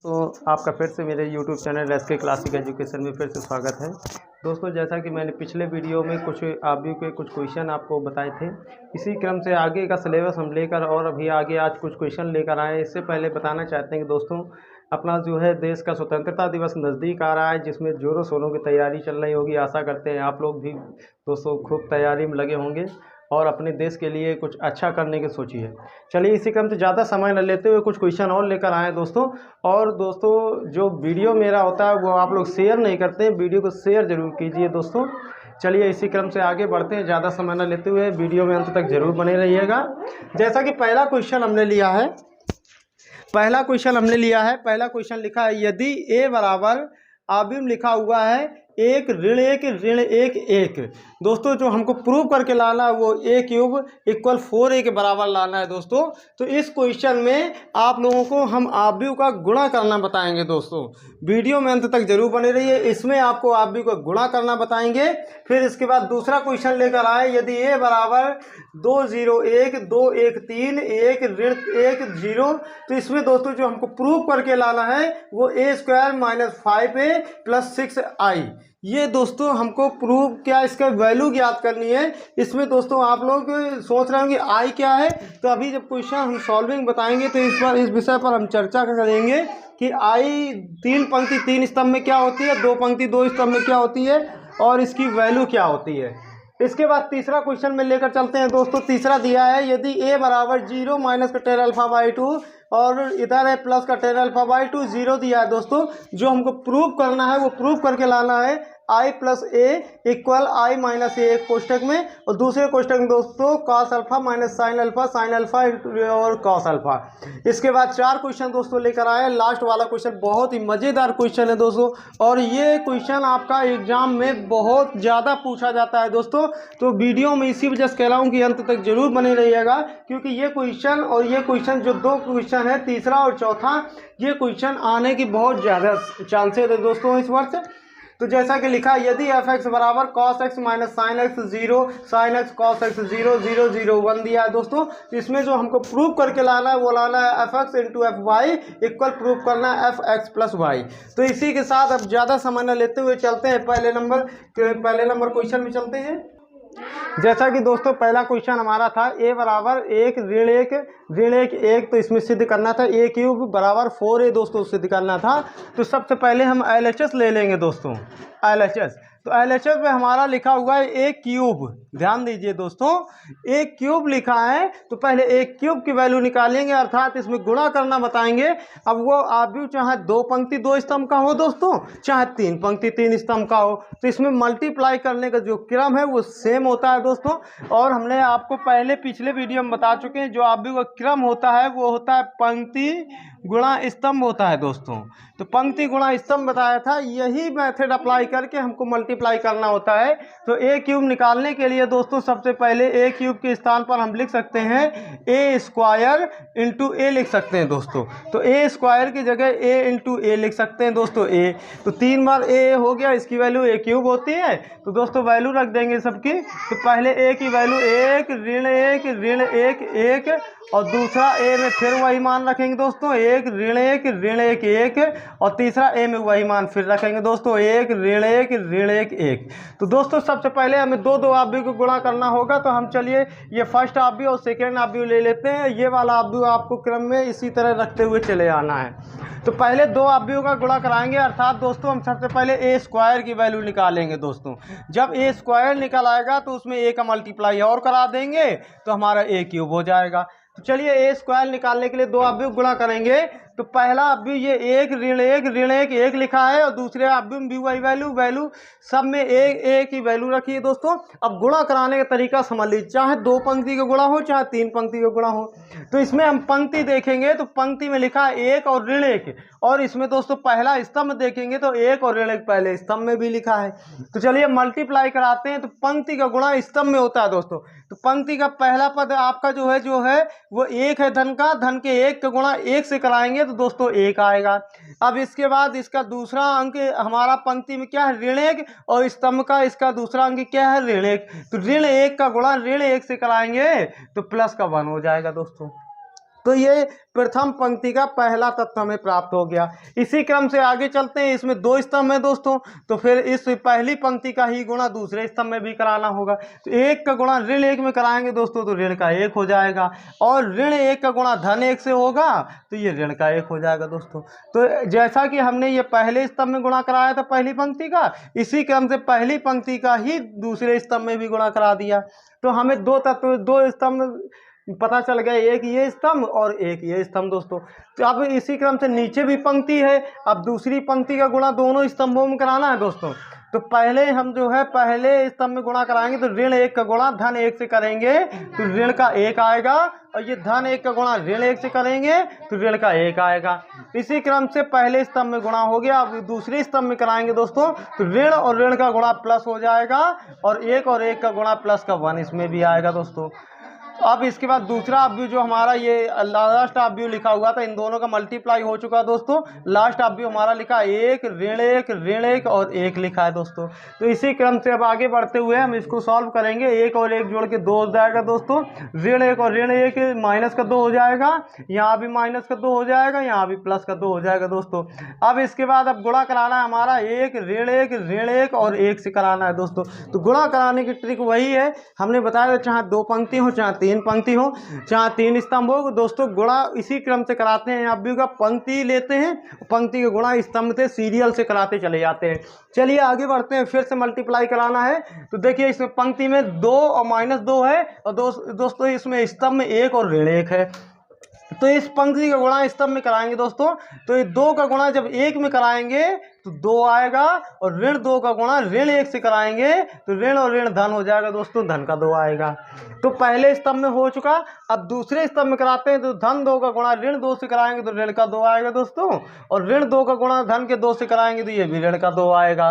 तो आपका फिर से मेरे YouTube channel SK classic education में फिर से स्वागत है। दोस्तों, जैसा कि मैंने पिछले वीडियो में कुछ आरबीयू के कुछ क्वेश्चन आपको बताए थे, इसी क्रम से आगे का सिलेबस हम लेकर और अभी आगे आज कुछ क्वेश्चन लेकर आए। इससे पहले बताना चाहते हैं कि दोस्तों, अपना जो है देश का स्वतंत्रता दिवस नज़दीक आ रहा है, जिसमें ज़ोरों शोरों की तैयारी चल रही होगी। आशा करते हैं आप लोग भी दोस्तों खूब तैयारी में लगे होंगे और अपने देश के लिए कुछ अच्छा करने की सोचिए। चलिए, इसी क्रम से ज़्यादा समय न लेते हुए कुछ क्वेश्चन और लेकर आए दोस्तों। और दोस्तों, जो वीडियो मेरा होता है वो आप लोग शेयर नहीं करते हैं, वीडियो को शेयर ज़रूर कीजिए दोस्तों। चलिए, इसी क्रम से आगे बढ़ते हैं, ज़्यादा समय न लेते हुए वीडियो में अंत तक ज़रूर बने रहिएगा। जैसा कि पहला क्वेश्चन हमने लिया है, पहला क्वेश्चन लिखा है, यदि ए बराबर आबिम लिखा हुआ है एक ऋण एक एक। दोस्तों, जो हमको प्रूव करके लाना है वो ए क्यूब इक्वल 4a के बराबर लाना है दोस्तों। तो इस क्वेश्चन में आप लोगों को हम आबियों का गुणा करना बताएंगे दोस्तों। वीडियो में अंत तक जरूर बने रहिए, इसमें आपको आबियों का गुणा करना बताएंगे। फिर इसके बाद दूसरा क्वेश्चन लेकर आए, यदि ए बराबर 2 0 1 2 1 3 1 ऋण 1 0। तो इसमें दोस्तों जो हमको प्रूव करके लाना है वो a² - 5a + 6i। ये दोस्तों हमको प्रूव क्या, इसका वैल्यू ज्ञात करनी है। इसमें दोस्तों आप लोग सोच रहे होंगे आई क्या है, तो अभी जब क्वेश्चन हम सॉल्विंग बताएंगे तो इस विषय पर हम चर्चा करेंगे कि आई 3 पंक्ति 3 स्तंभ में क्या होती है, 2 पंक्ति 2 स्तंभ में क्या होती है और इसकी वैल्यू क्या होती है। इसके बाद तीसरा क्वेश्चन में लेकर चलते हैं दोस्तों। तीसरा दिया है, यदि a बराबर 0 - का tan α/2 और इधर है प्लस का tan α/2 0 दिया है दोस्तों। जो हमको प्रूव करना है वो प्रूव करके लाना है i + a equal i - a एक कोष्टक में, और दूसरे कोष्टक में दोस्तों cos α - sin α और cos α। इसके बाद 4 क्वेश्चन दोस्तों लेकर आए। लास्ट वाला क्वेश्चन बहुत ही मज़ेदार क्वेश्चन है दोस्तों, और ये क्वेश्चन आपका एग्जाम में बहुत ज़्यादा पूछा जाता है दोस्तों। तो वीडियो में इसी वजह से कह रहा हूँ कि अंत तक जरूर बने रहिएगा, क्योंकि ये क्वेश्चन और ये क्वेश्चन जो 2 क्वेश्चन है, तीसरा और चौथा, ये क्वेश्चन आने की बहुत ज़्यादा चांसेस है दोस्तों इस वर्ष। तो जैसा कि लिखा, यदि f(x) बराबर cos x - sin x 0 sin x cos x 0 0 0 1 दिया है दोस्तों। तो इसमें जो हमको प्रूव करके लाना है वो लाना है f(x) × fy इक्वल प्रूव करना है fx + y। तो इसी के साथ अब ज़्यादा समय न लेते हुए चलते हैं पहले नंबर क्वेश्चन में चलते हैं। जैसा कि दोस्तों पहला क्वेश्चन हमारा था, a बराबर 1 ऋण 1 तो इसमें सिद्ध करना था a क्यूब बराबर 4a दोस्तों सिद्ध करना था। तो सबसे पहले हम LHS ले लेंगे दोस्तों, LHS। तो LHS में हमारा लिखा हुआ है a क्यूब, ध्यान दीजिए दोस्तों, a क्यूब लिखा है। तो पहले a क्यूब की वैल्यू निकालेंगे, अर्थात इसमें गुणा करना बताएंगे। अब वो आबियू चाहे 2 पंक्ति 2 स्तंभ का हो दोस्तों, चाहे 3 पंक्ति 3 स्तंभ का हो, तो इसमें मल्टीप्लाई करने का जो क्रम है वो सेम होता है दोस्तों। और हमने आपको पहले पिछले वीडियो में बता चुके हैं, जो आबियू का क्रम होता है वो होता है पंक्ति गुणा स्तंभ होता है दोस्तों। तो पंक्ति गुणा स्तंभ बताया था, यही मेथड अप्लाई करके हमको मल्टीप्लाई करना होता है। तो a क्यूब निकालने के लिए दोस्तों सबसे पहले a क्यूब के स्थान पर हम लिख सकते हैं a² × a लिख सकते हैं दोस्तों। तो a² की जगह a × a लिख सकते हैं दोस्तों a। तो 3 बार a हो गया, इसकी वैल्यू a क्यूब होती है। तो दोस्तों वैल्यू रख देंगे सबकी। तो पहले a की वैल्यू 1 ऋण 1 और दूसरा a में फिर वही मान रखेंगे दोस्तों, 1 ऋण 1 और तीसरा a में वही मान फिर रखेंगे दोस्तों, 1 ऋण 1 तो दोस्तों सबसे पहले हमें दो आबियों को गुणा करना होगा। तो हम चलिए ये फर्स्ट आबिय और सेकेंड आबिय ले लेते हैं। ये वाला आबिय आपको क्रम में इसी तरह रखते हुए चले आना है। तो पहले 2 आबियों का गुणा कराएंगे, अर्थात दोस्तों हम सबसे पहले a² की वैल्यू निकालेंगे दोस्तों। जब a² निकल आएगा तो उसमें a का मल्टीप्लाई और करा देंगे तो हमारा a क्यूब हो जाएगा। तो चलिए a² निकालने के लिए 2 आबियों गुणा करेंगे। तो पहला आबिय ये 1 ऋण 1 लिखा है, और दूसरे आबिय में भी वही वैल्यू सब में a की वैल्यू रखी है दोस्तों। अब गुणा कराने का तरीका समझ लीजिए, चाहे 2 पंक्ति का गुणा हो चाहे 3 पंक्ति का गुणा हो। तो इसमें हम पंक्ति देखेंगे तो पंक्ति में लिखा है 1 और ऋण 1, और इसमें दोस्तों पहला स्तंभ देखेंगे तो 1 और ऋण 1 पहले स्तंभ में भी लिखा है। तो चलिए मल्टीप्लाई कराते हैं। तो पंक्ति का गुणा स्तंभ में होता है दोस्तों। तो पंक्ति का पहला पद आपका जो है वो 1 है, धन के 1 का गुणा 1 से कराएंगे तो दोस्तों 1 आएगा। अब इसके बाद इसका दूसरा अंक हमारा पंक्ति में क्या है, ऋण 1, और स्तंभ का इसका दूसरा अंक क्या है, ऋण 1। तो ऋण 1 का गुणा ऋण 1 से कराएंगे तो प्लस का 1 हो जाएगा दोस्तों। तो ये प्रथम पंक्ति का पहला तत्व हमें प्राप्त हो गया। इसी क्रम से आगे चलते हैं। इसमें दो स्तंभ हैं दोस्तों, तो फिर इस पहली पंक्ति का ही गुणा दूसरे स्तंभ में भी कराना होगा। तो 1 का गुणा ऋण 1 में कराएंगे दोस्तों तो ऋण का 1 हो जाएगा, और ऋण 1 का गुणा धन 1 से होगा तो ये ऋण का 1 हो जाएगा दोस्तों। तो जैसा कि हमने ये पहले स्तंभ में गुणा कराया था पहली पंक्ति का, इसी क्रम से पहली पंक्ति का ही दूसरे स्तंभ में भी गुणा करा दिया। तो हमें दो तत्व, दो स्तंभ पता चल गया, एक ये स्तंभ और एक ये स्तंभ दोस्तों। तो अब इसी क्रम से नीचे भी पंक्ति है, अब दूसरी पंक्ति का गुणा दोनों स्तंभों में कराना है दोस्तों। तो पहले हम जो है पहले स्तंभ में गुणा कराएंगे तो ऋण 1 का गुणा धन 1 से करेंगे तो ऋण का 1 आएगा, और ये धन 1 का गुणा ऋण 1 से करेंगे तो ऋण का 1 आएगा। इसी क्रम से पहले स्तंभ में गुणा हो गया, अब दूसरे स्तंभ में कराएंगे दोस्तों तो ऋण और ऋण का गुणा प्लस हो जाएगा, और 1 का गुणा प्लस का 1 इसमें भी आएगा दोस्तों। अब इसके बाद दूसरा अवयव जो हमारा ये लास्ट अवयव लिखा हुआ था, इन दोनों का मल्टीप्लाई हो चुका है दोस्तों। लास्ट अवयव हमारा लिखा 1 ऋण 1 और 1 लिखा है दोस्तों। तो इसी क्रम से अब आगे बढ़ते हुए हम इसको सॉल्व करेंगे। 1 और 1 जोड़ के 2 हो जाएगा दोस्तों। ऋण 1 और ऋण 1 माइनस का 2 हो जाएगा, यहाँ भी माइनस का 2 हो जाएगा, यहाँ भी प्लस का 2 हो जाएगा दोस्तों। अब इसके बाद अब गुणा कराना है हमारा 1 ऋण 1 और 1 से कराना है दोस्तों। तो गुणा कराने की ट्रिक वही है, हमने बताया चाहे 2 पंक्ति हो चाहे 3 पंक्ति हो चाहे 3 स्तंभ हो दोस्तों, गुणा इसी क्रम से कराते हैं। अवयव का पंक्ति लेते हैं, पंक्ति का गुणा स्तंभ से सीरियल से कराते चले जाते हैं। चलिए आगे बढ़ते हैं, फिर से मल्टीप्लाई कराना है। तो देखिए इसमें पंक्ति में 2 और -2 है, और दोस्तों इसमें स्तंभ में 1 और ऋण 1 है। तो इस पंक्ति का गुणा स्तंभ में कराएंगे दोस्तों, तो ये 2 का गुणा जब 1 में कराएंगे तो 2 आएगा, और ऋण 2 का गुणा ऋण 1 से कराएंगे तो ऋण और ऋण धन हो जाएगा दोस्तों, धन का 2 आएगा। तो पहले स्तंभ में हो चुका, अब दूसरे स्तंभ में कराते हैं तो धन 2 का गुणा ऋण 2 से कराएंगे तो ऋण का 2 आएगा दोस्तों, और ऋण 2 का गुणा धन के 2 से कराएंगे तो ये भी ऋण का 2 आएगा।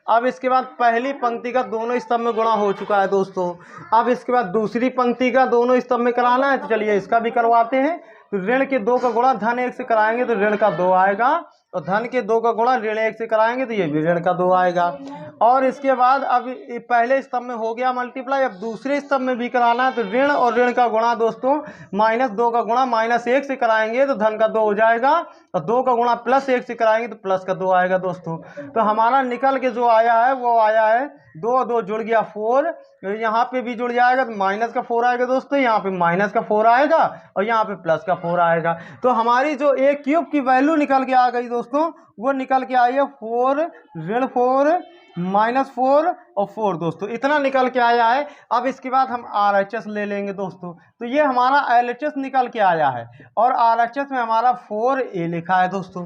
अब इसके बाद पहली पंक्ति का दोनों स्तंभ में गुणा हो चुका है दोस्तों। अब इसके बाद दूसरी पंक्ति का दोनों स्तंभ में कराना है, तो चलिए इसका भी करवाते हैं। तो ऋण के 2 का गुणा धन 1 से कराएंगे तो ऋण का 2 आएगा, और धन के 2 का गुणा ऋण 1 से कराएंगे तो ये भी ऋण का 2 आएगा। और इसके बाद अब पहले स्तंभ में हो गया मल्टीप्लाई, अब दूसरे स्तंभ में भी कराना है। तो ऋण और ऋण का गुणा दोस्तों -2 का गुणा -1 से कराएंगे तो धन का 2 हो जाएगा, और 2 का गुणा +1 से कराएंगे तो प्लस का 2 आएगा दोस्तों। तो हमारा निकल के जो आया है वो आया है 2 और 2 जुड़ गया 4, यहाँ पे भी जुड़ जाएगा तो माइनस का 4 आएगा दोस्तों, यहाँ पे माइनस का 4 आएगा, और यहाँ पे प्लस का 4 आएगा। तो हमारी जो a क्यूब की वैल्यू निकल के आ गई दोस्तों, वो निकल के आई है 4 ऋण 4 -4 और 4 दोस्तों, इतना निकल के आया है। अब इसके बाद हम RHS ले लेंगे दोस्तों। तो ये हमारा LHS निकल के आया है, और RHS में हमारा 4a लिखा है दोस्तों।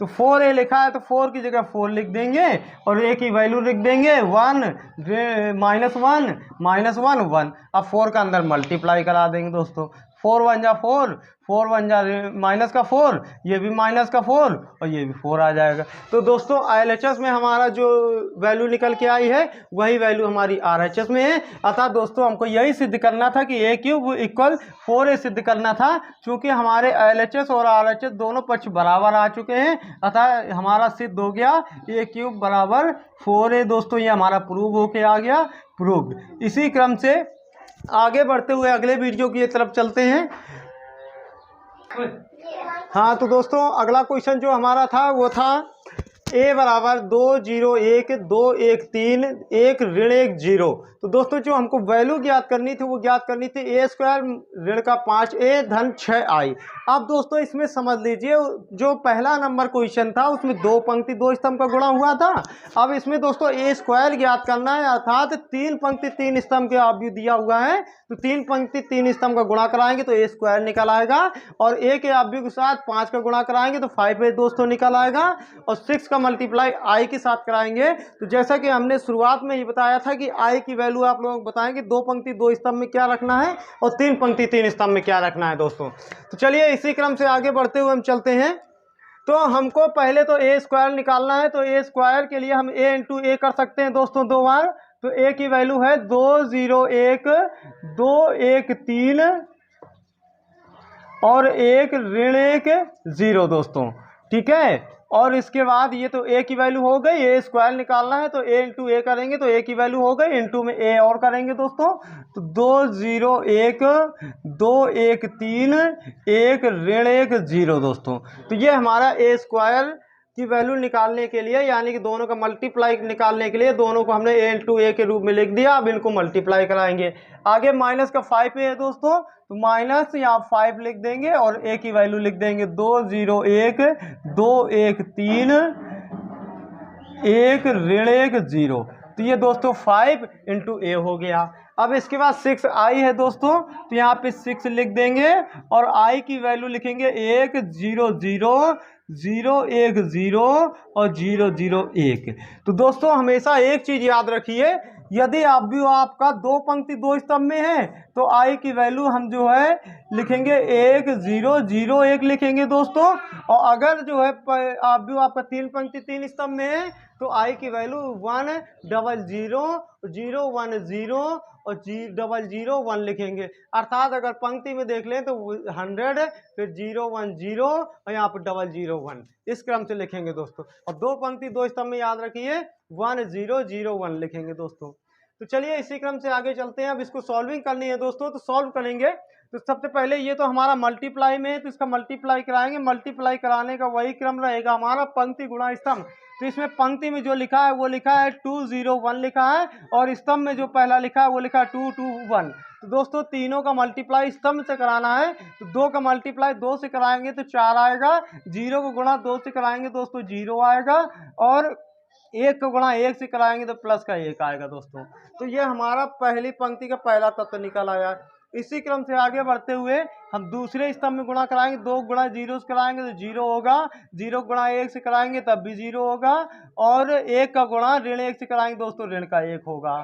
तो 4a लिखा है तो 4 की जगह 4 लिख देंगे, और a की वैल्यू लिख देंगे 1 -1 1। अब 4 का अंदर मल्टीप्लाई करा देंगे दोस्तों। 4 1 जा 4, 4 1 जा माइनस का 4, ये भी माइनस का 4, और ये भी 4 आ जाएगा। तो दोस्तों LHS में हमारा जो वैल्यू निकल के आई है वही वैल्यू हमारी RHS में है। अतः दोस्तों हमको यही सिद्ध करना था कि a क्यूब इक्वल 4a सिद्ध करना था। चूँकि हमारे LHS और RHS दोनों पक्ष बराबर आ चुके हैं, अतः हमारा सिद्ध हो गया a क्यूब बराबर 4a दोस्तों, ये हमारा प्रूव होके आ गया, प्रूव्ड। इसी क्रम से आगे बढ़ते हुए अगले वीडियो की तरफ चलते हैं। हाँ तो दोस्तों अगला क्वेश्चन जो हमारा था वो था a बराबर 2 0 1 2 1 3 1 ऋण 1 0। तो दोस्तों जो हमको वैल्यू ज्ञात करनी थी वो ज्ञात करनी थी a² ऋण का 5a धन 6i। अब दोस्तों इसमें समझ लीजिए जो पहला नंबर क्वेश्चन था उसमें 2 पंक्ति 2 स्तंभ का गुणा हुआ था। अब इसमें दोस्तों a² ज्ञात करना है, अर्थात 3 पंक्ति 3 स्तंभ के अवयव दिया हुआ है, तो 3 पंक्ति 3 स्तंभ का गुणा कराएंगे तो a² निकल आएगा, और a के अवयव के साथ 5 का गुणा कराएंगे तो 5a दोस्तों निकल आएगा, और 6 का मल्टीप्लाई i के साथ कराएंगे। तो जैसा कि हमने शुरुआत में ही बताया था कि i की वैल्यू आप लोगों को बताएंगे 2 पंक्ति 2 स्तंभ में क्या रखना है और 3 पंक्ति 3 स्तंभ में क्या रखना है दोस्तों। तो चलिए इसी क्रम से आगे बढ़ते हुए हम चलते हैं। तो हमको पहले तो a² निकालना है, तो a² के लिए हम a इंटू a कर सकते हैं दोस्तों 2 बार। तो a की वैल्यू है 2 0 1 2 1 3 और 1 ऋण 1 0 दोस्तों, ठीक है। और इसके बाद ये तो ए की वैल्यू हो गई, ए स्क्वायर निकालना है तो ए इंटू ए करेंगे तो ए की वैल्यू हो गई, इंटू में ए और करेंगे दोस्तों तो 2 0 1 2 1 3 1 ऋण 1 0 दोस्तों। तो ये हमारा ए स्क्वायर की वैल्यू निकालने के लिए, यानी कि दोनों का मल्टीप्लाई निकालने के लिए दोनों को हमने ए इंटू ए के रूप में लिख दिया। अब इनको मल्टीप्लाई कराएंगे। आगे माइनस का 5 है दोस्तों, तो माइनस यहाँ 5 लिख देंगे और ए की वैल्यू लिख देंगे 2 0 1 2 1 3 1 ऋण 1 0। तो ये दोस्तों 5 इंटू ए हो गया। अब इसके बाद 6 आई है दोस्तों, तो यहाँ पे 6 लिख देंगे और आई की वैल्यू लिखेंगे 1 0 0 0 1 0 और 0 0 1। तो दोस्तों हमेशा एक चीज याद रखिए, यदि आपका 2 पंक्ति 2 स्तंभ में है तो आई की वैल्यू हम जो है लिखेंगे 1 0 0 1 लिखेंगे दोस्तों। और अगर जो है आपका 3 पंक्ति 3 स्तंभ में है तो आई की वैल्यू 1 0 0 0 1 0 और 0 0 1 लिखेंगे। अर्थात अगर पंक्ति में देख लें तो 100 फिर 0 1 0 और यहाँ पर 0 0 1 इस क्रम से लिखेंगे दोस्तों। और 2 पंक्ति 2 स्तंभ में याद रखिए 1 0 0 1 लिखेंगे दोस्तों। तो चलिए इसी क्रम से आगे चलते हैं। अब इसको सॉल्विंग करनी है दोस्तों, तो सॉल्व करेंगे। तो सबसे पहले ये तो हमारा मल्टीप्लाई में है तो इसका मल्टीप्लाई कराएंगे। मल्टीप्लाई कराने का वही क्रम रहेगा हमारा, पंक्ति गुणा स्तंभ। तो इसमें पंक्ति में जो लिखा है वो लिखा है 2 0 1 लिखा है, और स्तंभ में जो पहला लिखा है वो लिखा है 2 2 1। तो दोस्तों तीनों का मल्टीप्लाई स्तंभ से कराना है, तो 2 का मल्टीप्लाई 2 से कराएंगे तो 4 आएगा, 0 को गुणा 2 से कराएंगे दोस्तों 0 आएगा, और 1 को गुणा 1 से कराएंगे तो प्लस का 1 आएगा दोस्तों। तो ये हमारा पहली पंक्ति का पहला तत्व निकल आया। इसी क्रम से आगे बढ़ते हुए हम दूसरे स्तंभ में गुणा कराएंगे। 2 गुणा 0 से कराएंगे तो 0 होगा, 0 गुणा 1 से कराएंगे तब भी 0 होगा, और 1 का गुणा ऋण 1 से कराएंगे दोस्तों ऋण का 1 होगा।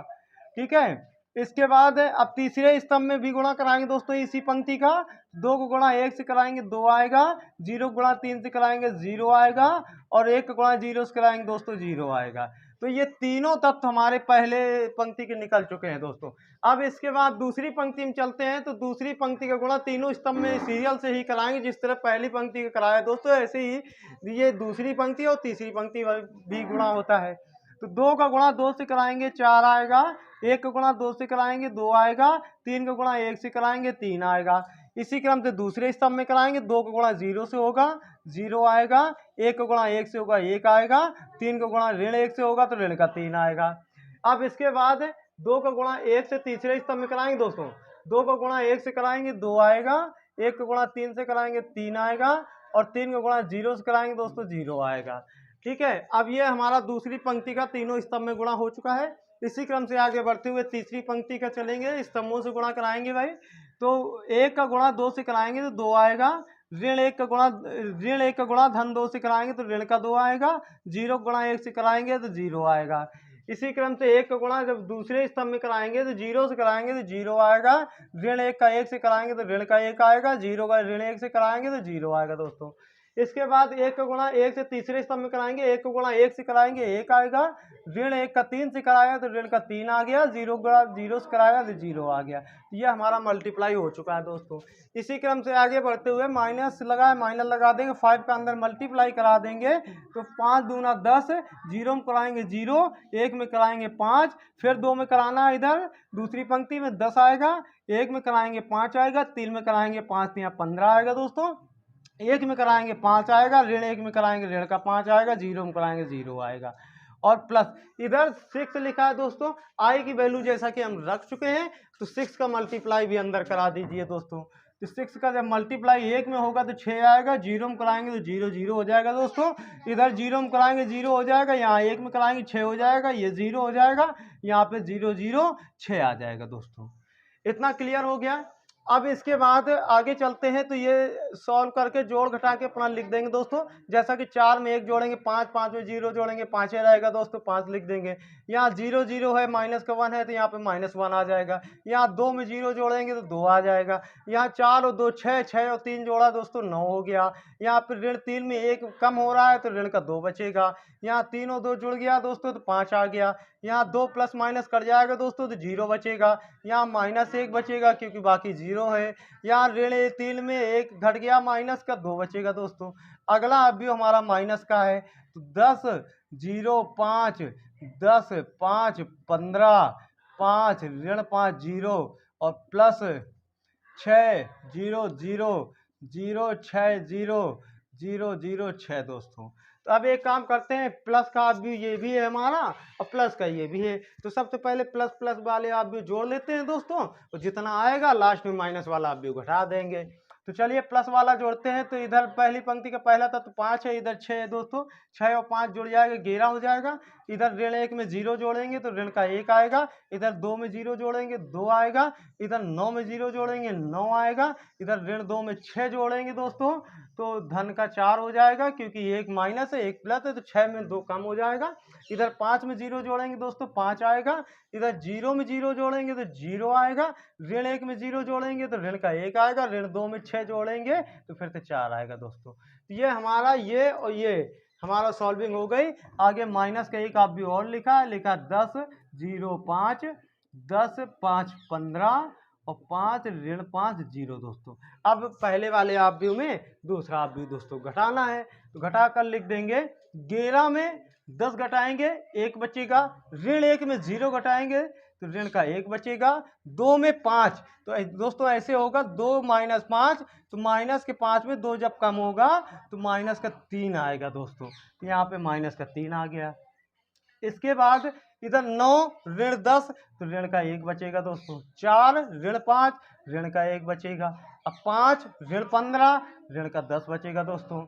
ठीक है। इसके बाद अब तीसरे स्तंभ में भी गुणा कराएंगे दोस्तों इसी पंक्ति का। 2 को गुणा 1 से कराएंगे 2 आएगा, 0 गुणा 3 से कराएंगे 0 आएगा, और 1 को गुणा 0 से कराएंगे दोस्तों 0 आएगा। तो ये तीनों तत्व हमारे पहले पंक्ति के निकल चुके हैं दोस्तों। अब इसके बाद दूसरी पंक्ति में चलते हैं। तो दूसरी पंक्ति का गुणा तीनों स्तंभ में सीरियल से ही कराएंगे, जिस तरह पहली पंक्ति का कराया दोस्तों, ऐसे ही ये दूसरी पंक्ति और तीसरी पंक्ति भी गुणा होता है। तो 2 का गुणा 2 से कराएंगे 4 आएगा, 1 का गुणा 2 से कराएंगे 2 आएगा, 3 का गुणा 1 से कराएंगे 3 आएगा। इसी क्रम से दूसरे स्तंभ में कराएंगे। 2 का गुणा 0 से होगा 0 आएगा, 1 का गुणा 1 से होगा 1 आएगा, 3 का गुणा ऋण 1 से होगा तो ऋण का 3 आएगा। अब इसके बाद 2 का गुणा 1 से तीसरे स्तंभ में कराएंगे दोस्तों। 2 का गुणा 1 से कराएंगे 2 आएगा, 1 का गुणा 3 से कराएंगे 3 आएगा, और 3 का गुणा 0 से कराएंगे दोस्तों 0 आएगा। ठीक है। अब ये हमारा दूसरी पंक्ति का तीनों स्तंभ में गुणा हो चुका है। इसी क्रम से आगे बढ़ते हुए तीसरी पंक्ति का चलेंगे, स्तंभों से गुणा कराएंगे भाई। तो 1 का गुणा 2 से कराएंगे तो 2 आएगा, ऋण 1 का गुणा धन 2 से कराएंगे तो ऋण का 2 आएगा, 0 गुणा 1 से कराएंगे तो 0 आएगा। इसी क्रम से 1 का गुणा जब दूसरे स्तंभ में कराएंगे तो 0 से कराएंगे तो 0 आएगा, ऋण 1 का 1 से कराएंगे तो ऋण का 1 आएगा, 0 का ऋण 1 से कराएंगे तो 0 आएगा दोस्तों। इसके बाद 1 का गुणा 1 से तीसरे स्तंभ में कराएंगे। 1 का गुणा 1 से कराएंगे 1 आएगा, ऋण 1 का 3 से कराएगा तो ऋण का 3 आ गया, 0 गुणा 0 से कराएगा तो 0 आ गया। ये हमारा मल्टीप्लाई हो चुका है दोस्तों। इसी क्रम से आगे बढ़ते हुए माइनस लगा है, माइनस लगा देंगे, 5 का अंदर मल्टीप्लाई करा देंगे तो 5 दूना 10, 0 में कराएंगे 0, 1 में कराएंगे 5, फिर 2 में कराना है इधर दूसरी पंक्ति में 10 आएगा, 1 में कराएंगे 5 आएगा, 3 में कराएंगे 5 यहाँ 15 आएगा दोस्तों, 1 में कराएंगे 5 आएगा, ऋण 1 में कराएंगे ऋण का 5 आएगा, 0 में कराएंगे 0 आएगा, और प्लस इधर 6 लिखा है दोस्तों। आई की वैल्यू जैसा कि हम रख चुके हैं तो 6 का मल्टीप्लाई भी अंदर करा दीजिए दोस्तों। तो 6 का जब मल्टीप्लाई 1 में होगा तो 6 आएगा, 0 में कराएंगे तो 0 0 हो जाएगा दोस्तों, इधर 0 में कराएंगे 0 हो जाएगा, यहाँ 1 में कराएंगे 6 हो जाएगा, ये 0 हो जाएगा, यहाँ पे 0 0 6 आ जाएगा दोस्तों। इतना क्लियर हो गया। अब इसके बाद आगे चलते हैं। तो ये सॉल्व करके जोड़ घटा के अपना लिख देंगे दोस्तों। जैसा कि 4 में 1 जोड़ेंगे 5, 5 में 0 जोड़ेंगे 5 रहेगा दोस्तों, 5 लिख देंगे। यहाँ 0 0 है, माइनस का 1 है तो यहाँ पे -1 आ जाएगा। यहाँ 2 में 0 जोड़ेंगे तो 2 आ जाएगा। यहाँ 4 और 2 6, 6 और 3 जोड़ा दोस्तों 9 हो गया। यहाँ पे ऋण 3 में 1 कम हो रहा है तो ऋण का 2 बचेगा। यहाँ 3 और 2 जुड़ गया दोस्तों तो 5 आ गया। यहाँ 2 प्लस माइनस कट जाएगा दोस्तों तो 0 बचेगा। यहाँ -1 बचेगा क्योंकि बाकी 0 है। यहाँ ऋण 3 में 1 घट गया, माइनस का 2 बचेगा दोस्तों। अगला अवयव हमारा माइनस का है, तो 10 0 5 10 5 15 5 ऋण 5 0 और प्लस 6 0 0 0 6 0 0 0 6 दोस्तों। तो अब एक काम करते हैं, प्लस का अवयव ये भी है हमारा और प्लस का ये भी है, तो सबसे पहले प्लस प्लस वाले अवयव जोड़ लेते हैं दोस्तों, तो जितना आएगा लास्ट में माइनस वाला अवयव घटा देंगे। तो चलिए प्लस वाला जोड़ते हैं, तो इधर पहली पंक्ति का पहला तत्व 5 है, इधर 6 है दोस्तों, 6 और 5 जुड़ जाएगा 11 हो जाएगा। इधर ऋण 1 में 0 जोड़ेंगे तो ऋण का 1 आएगा, इधर 2 में 0 जोड़ेंगे 2 आएगा, इधर 9 में 0 जोड़ेंगे 9 आएगा, इधर ऋण 2 में 6 जोड़ेंगे दोस्तों तो धन का 4 हो जाएगा, क्योंकि एक माइनस है एक प्लस है तो 6 में 2 कम हो जाएगा। इधर 5 में 0 जोड़ेंगे दोस्तों 5 आएगा, इधर 0 में 0 जोड़ेंगे तो 0 आएगा, ऋण 1 में 0 जोड़ेंगे तो ऋण का 1 आएगा, ऋण 2 में 6 जोड़ेंगे तो फिर से 4 आएगा दोस्तों। तो ये हमारा ये और ये हमारा सॉल्विंग हो गई। आगे माइनस का एक अवयव और लिखा है, लिखा 10 0 5 10 5 15 और 5 ऋण 5 0 दोस्तों। अब पहले वाले अवयव में दूसरा अवयव दोस्तों घटाना है, तो घटा कर लिख देंगे 11 में 10 घटाएंगे 1 बचेगा, ऋण 1 में 0 घटाएंगे तो ऋण का 1 बचेगा, 2 में 5 तो दोस्तों ऐसे होगा 2 माइनस 5 तो माइनस के 5 में 2 जब कम होगा तो माइनस का 3 आएगा दोस्तों, तो यहाँ पे माइनस का 3 आ गया। इसके बाद इधर 9 ऋण 10 तो ऋण का 1 बचेगा दोस्तों, 4 ऋण 5 ऋण का 1 बचेगा, अब 5 ऋण 15 ऋण का 10 बचेगा दोस्तों,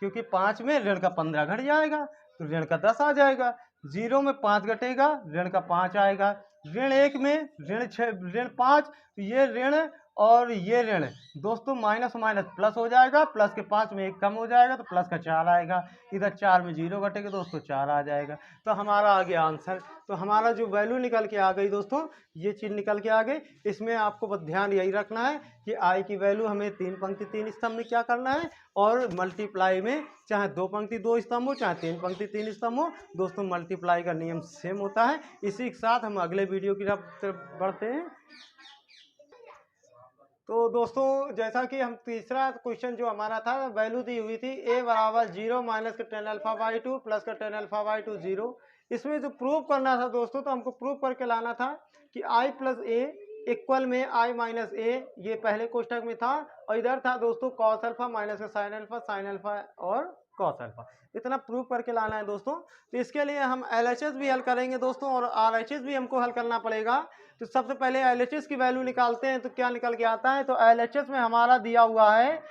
क्योंकि 5 में ऋण का 15 घट जाएगा तो ऋण का 10 आ जाएगा, 0 में 5 घटेगा ऋण का 5 आएगा, ऋण 1 में ऋण 6 ऋण 5 तो ये ऋण और ये ऋण दोस्तों माइनस माइनस प्लस हो जाएगा, प्लस के 5 में 1 कम हो जाएगा तो प्लस का 4 आएगा, इधर 4 में 0 घटेगा दोस्तों 4 आ जाएगा। तो हमारा आ गया आंसर। तो हमारा जो वैल्यू निकल के आ गई दोस्तों, ये चीज़ निकल के आ गई। इसमें आपको बस ध्यान यही रखना है कि आई की वैल्यू हमें 3 पंक्ति 3 स्तंभ में क्या करना है, और मल्टीप्लाई में चाहे 2 पंक्ति 2 स्तंभ हो चाहे 3 पंक्ति 3 स्तंभ हो दोस्तों, मल्टीप्लाई का नियम सेम होता है। इसी के साथ हम अगले वीडियो की तरफ बढ़ते हैं। तो दोस्तों जैसा कि हम तीसरा क्वेश्चन जो हमारा था, वैल्यू दी हुई थी a बराबर 0 माइनस का टेन अल्फा बाई 2 प्लस का टेन अल्फा बाई 2 0। इसमें जो प्रूव करना था दोस्तों, तो हमको प्रूव करके लाना था कि i प्लस ए इक्वल में i माइनस ए, ये पहले कोष्टक में था, और इधर था दोस्तों कॉस अल्फा माइनस का साइन अल्फा और कॉस अल्फा, इतना प्रूव करके लाना है दोस्तों। तो इसके लिए हम LHS भी हल करेंगे दोस्तों, और RHS भी हमको हल करना पड़ेगा। तो सबसे पहले LHS की वैल्यू निकालते हैं, तो क्या निकल के आता है, तो LHS में हमारा दिया हुआ है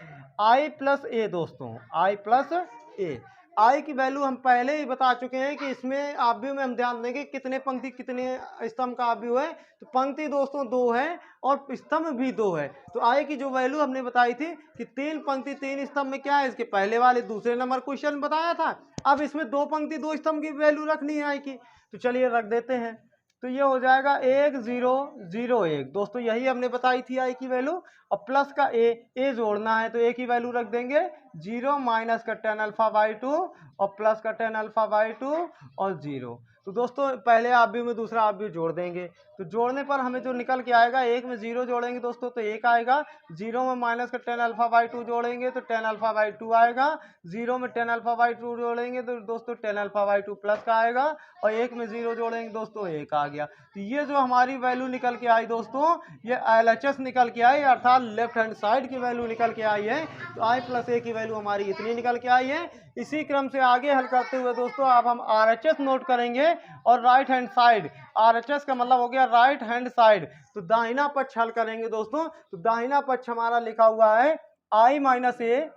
i प्लस ए दोस्तों, i प्लस ए। आई की वैल्यू हम पहले ही बता चुके हैं कि इसमें अवयव में हम ध्यान देंगे कितने पंक्ति कितने स्तंभ का अवयव है, तो पंक्ति दोस्तों 2 है और स्तंभ भी 2 है। तो आई की जो वैल्यू हमने बताई थी कि 3 पंक्ति 3 स्तंभ में क्या है, इसके पहले वाले दूसरे नंबर क्वेश्चन बताया था। अब इसमें 2 पंक्ति 2 स्तंभ की वैल्यू रखनी है आई की, तो चलिए रख देते हैं। तो ये हो जाएगा 1 0 0 1 दोस्तों, यही हमने बताई थी आई की वैल्यू, और प्लस का ए जोड़ना है तो ए की वैल्यू रख देंगे 0 माइनस का टेन अल्फा बाई 2 और प्लस का टेन अल्फा बाई 2 और 0। तो दोस्तों पहले अवयव में दूसरा अवयव जोड़ देंगे, तो जोड़ने पर हमें जो निकल के आएगा, 1 में 0 जोड़ेंगे दोस्तों तो 1 आएगा, 0 में माइनस का टेन अल्फा बाई 2 जोड़ेंगे तो टेन अल्फा बाई 2 आएगा, 0 में टेन अल्फा बाई 2 जोड़ेंगे तो दोस्तों टेन अल्फा बाई 2 प्लस का आएगा, और 1 में 0 जोड़ेंगे दोस्तों 1 आ गया। तो ये जो हमारी वैल्यू निकल के आई दोस्तों, ये LHS निकल के आई, अर्थात लेफ्ट हैंड साइड की वैल्यू निकल के आई है। तो i प्लस ए की वैल्यू हमारी इतनी निकल के आई है। इसी क्रम से आगे हल करते हुए दोस्तों अब हम RHS नोट करेंगे, और राइट हैंड साइड, RHS का मतलब हो गया राइट हैंड साइड, तो दाहिना पक्ष हल करेंगे दोस्तों। तो दाहिना पक्ष हमारा लिखा हुआ है i माइनस ए,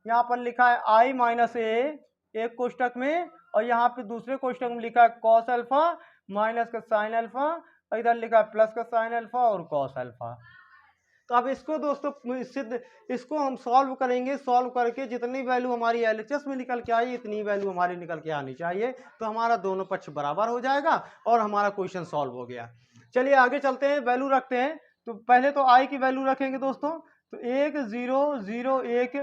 यहाँ पर लिखा है i माइनस ए एक कोष्टक में, और यहाँ पे दूसरे कोष्टक में लिखा है कॉस अल्फा माइनस का साइन अल्फा, और इधर लिखा है प्लस का साइन अल्फा और कॉस अल्फा। तो अब इसको दोस्तों सिद्ध, इसको हम सॉल्व करेंगे, सॉल्व करके जितनी वैल्यू हमारी LHS में निकल के आई इतनी वैल्यू हमारी निकल के आनी चाहिए, तो हमारा दोनों पक्ष बराबर हो जाएगा और हमारा क्वेश्चन सॉल्व हो गया। चलिए आगे चलते हैं, वैल्यू रखते हैं। तो पहले तो आई की वैल्यू रखेंगे दोस्तों, तो 1 0 0 1